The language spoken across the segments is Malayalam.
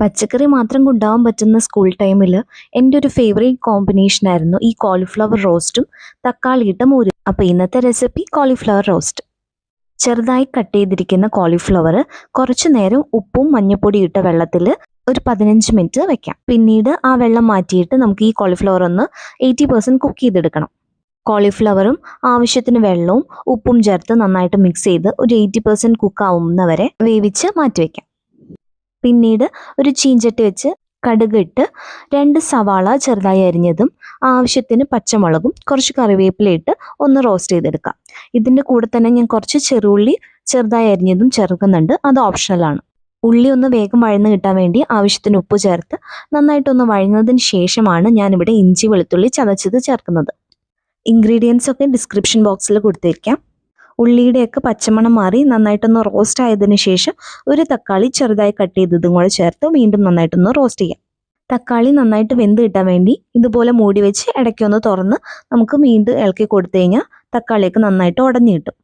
പച്ചക്കറി മാത്രം കൊണ്ടുപോകാൻ പറ്റുന്ന സ്കൂൾ ടൈമിൽ എൻ്റെ ഒരു ഫേവറേറ്റ് കോമ്പിനേഷൻ ആയിരുന്നു ഈ കോളിഫ്ലവർ റോസ്റ്റും തക്കാളിയിട്ട മോരും. അപ്പോൾ ഇന്നത്തെ റെസിപ്പി കോളിഫ്ലവർ റോസ്റ്റ്. ചെറുതായി കട്ട് ചെയ്തിരിക്കുന്ന കോളിഫ്ലവർ കുറച്ചു നേരം ഉപ്പും മഞ്ഞൾപ്പൊടി ഇട്ട വെള്ളത്തിൽ ഒരു 15 മിനിറ്റ് വെക്കാം. പിന്നീട് ആ വെള്ളം മാറ്റിയിട്ട് നമുക്ക് ഈ കോളിഫ്ലവർ ഒന്ന് 80% കുക്ക് ചെയ്തെടുക്കണം. കോളിഫ്ലവറും ആവശ്യത്തിന് വെള്ളവും ഉപ്പും ചേർത്ത് നന്നായിട്ട് മിക്സ് ചെയ്ത് ഒരു 80% കുക്ക് ആവുന്നവരെ വേവിച്ച് മാറ്റിവെക്കാം. പിന്നീട് ഒരു ചീഞ്ചട്ടി വെച്ച് കടുക് ഇട്ട് 2 സവാള ചെറുതായി അരിഞ്ഞതും ആവശ്യത്തിന് പച്ചമുളകും കുറച്ച് കറിവേപ്പില ഇട്ട് ഒന്ന് റോസ്റ്റ് ചെയ്തെടുക്കാം. ഇതിൻ്റെ കൂടെ തന്നെ ഞാൻ കുറച്ച് ചെറുള്ളി ചെറുതായി അരിഞ്ഞതും ചേർക്കുന്നുണ്ട്. അത് ഓപ്ഷണലാണ്. ഉള്ളി ഒന്ന് വേഗം വഴന്ന് കിട്ടാൻ വേണ്ടി ആവശ്യത്തിന് ഉപ്പ് ചേർത്ത് നന്നായിട്ടൊന്ന് വഴന്നതിന് ശേഷമാണ് ഞാനിവിടെ ഇഞ്ചി വെളുത്തുള്ളി ചതച്ചത് ചേർക്കുന്നത്. ഇൻഗ്രീഡിയൻസ് ഒക്കെ ഡിസ്ക്രിപ്ഷൻ ബോക്സിൽ കൊടുത്തേക്കാം. ഉള്ളിയുടെയൊക്കെ പച്ചമണം മാറി നന്നായിട്ടൊന്ന് റോസ്റ്റ് ആയതിനു ശേഷം ഒരു തക്കാളി ചെറുതായി കട്ട് ചെയ്തതും കൂടെ ചേർത്ത് വീണ്ടും നന്നായിട്ടൊന്ന് റോസ്റ്റ് ചെയ്യാം. തക്കാളി നന്നായിട്ട് വെന്ത് കിട്ടാൻ വേണ്ടി ഇതുപോലെ മൂടി വെച്ച് ഇടയ്ക്കൊന്ന് തുറന്ന് നമുക്ക് വീണ്ടും ഇളക്കി കൊടുത്തു കഴിഞ്ഞാൽ തക്കാളിയൊക്കെ നന്നായിട്ട് ഉടഞ്ഞു കിട്ടും.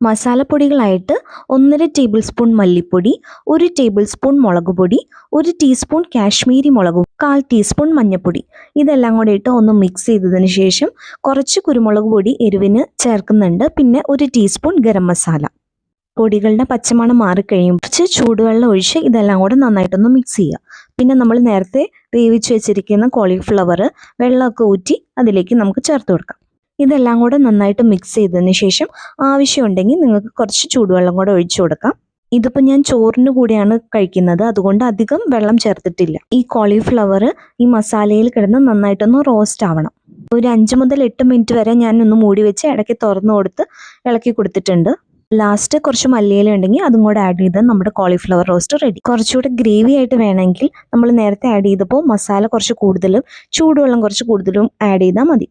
മസാലപ്പൊടികളായിട്ട് 1.5 ടേബിൾ സ്പൂൺ മല്ലിപ്പൊടി, 1 ടേബിൾ സ്പൂൺ മുളക് പൊടി, 1 ടീസ്പൂൺ കാശ്മീരി മുളകും, 1/4 ടീസ്പൂൺ മഞ്ഞൾപ്പൊടി ഇതെല്ലാം കൂടെ ഇട്ട് ഒന്ന് മിക്സ് ചെയ്തതിന് ശേഷം കുറച്ച് കുരുമുളക് പൊടി എരിവിന് ചേർക്കുന്നുണ്ട്. പിന്നെ 1 ടീസ്പൂൺ ഗരം മസാല. പൊടികളുടെ പച്ചമണം മാറിക്കഴിയുമ്പോൾ കുറച്ച് ചൂടുവെള്ളം ഒഴിച്ച് ഇതെല്ലാം കൂടെ നന്നായിട്ടൊന്ന് മിക്സ് ചെയ്യുക. പിന്നെ നമ്മൾ നേരത്തെ വേവിച്ച് വെച്ചിരിക്കുന്ന കോളിഫ്ലവർ വെള്ളമൊക്കെ ഊറ്റി അതിലേക്ക് നമുക്ക് ചേർത്ത് കൊടുക്കാം. ഇതെല്ലാം കൂടെ നന്നായിട്ട് മിക്സ് ചെയ്തതിന് ശേഷം ആവശ്യമുണ്ടെങ്കിൽ നിങ്ങൾക്ക് കുറച്ച് ചൂടുവെള്ളം കൂടെ ഒഴിച്ചു കൊടുക്കാം. ഇതിപ്പോൾ ഞാൻ ചോറിന് കൂടെയാണ് കഴിക്കുന്നത്, അതുകൊണ്ട് അധികം വെള്ളം ചേർത്തിട്ടില്ല. ഈ കോളിഫ്ലവർ ഈ മസാലയിൽ കിടന്ന് നന്നായിട്ടൊന്ന് റോസ്റ്റ് ആവണം. ഒരു 5 മുതൽ 8 മിനിറ്റ് വരെ ഞാനൊന്ന് മൂടി വെച്ച് ഇടയ്ക്ക് തുറന്നു കൊടുത്ത് ഇളക്കി കൊടുത്തിട്ടുണ്ട്. ലാസ്റ്റ് കുറച്ച് മല്ലിയില ഉണ്ടെങ്കിൽ അതും കൂടെ ആഡ് ചെയ്ത് നമ്മുടെ കോളിഫ്ലവർ റോസ്റ്റ് റെഡി. കുറച്ചുകൂടെ ഗ്രേവി ആയിട്ട് വേണമെങ്കിൽ നമ്മൾ നേരത്തെ ആഡ് ചെയ്തപ്പോൾ മസാല കുറച്ച് കൂടുതലും ചൂടുവെള്ളം കുറച്ച് കൂടുതലും ആഡ് ചെയ്താൽ മതി.